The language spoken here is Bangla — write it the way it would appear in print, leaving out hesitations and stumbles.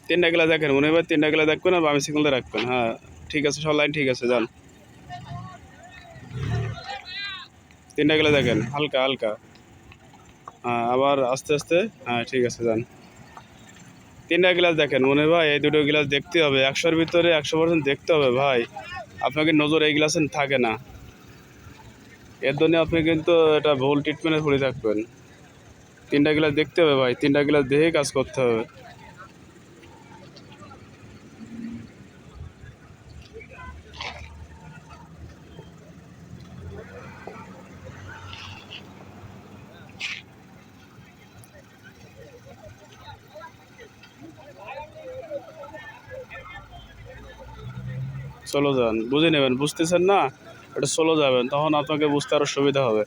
তিনটা গ্লাস দেখেন মনে হয়, তিনটা গ্লাস দেখবেন আর বামে সিগন্যাল রাখবেন। হ্যাঁ ঠিক আছে, সব লাইন ঠিক আছে, যান। তিনটা গ্লাস দেখেন, হালকা হালকা। হ্যাঁ আবার আস্তে আস্তে। হ্যাঁ ঠিক আছে, যান। তিনটা গ্লাস দেখেন মনে ভাই, এই দুটো গ্লাস দেখতে হবে, 100-এর ভিতরে 100% দেখতে হবে ভাই। আপনাকে নজর এই গ্লাসে থাকে না, এর জন্য আপনি কিন্তু এটা ভুল ট্রিটমেন্টে পড়ে থাকবেন। তিনটা গ্লাস দেখতে হবে ভাই, তিনটা গ্লাস দেখে কাজ করতে হবে। চলো যান, বুঝে নেবেন, বুঝতেছেন না, এটা চলো যাবেন, তখন আপনাকে বুঝতে আরো সুবিধা হবে।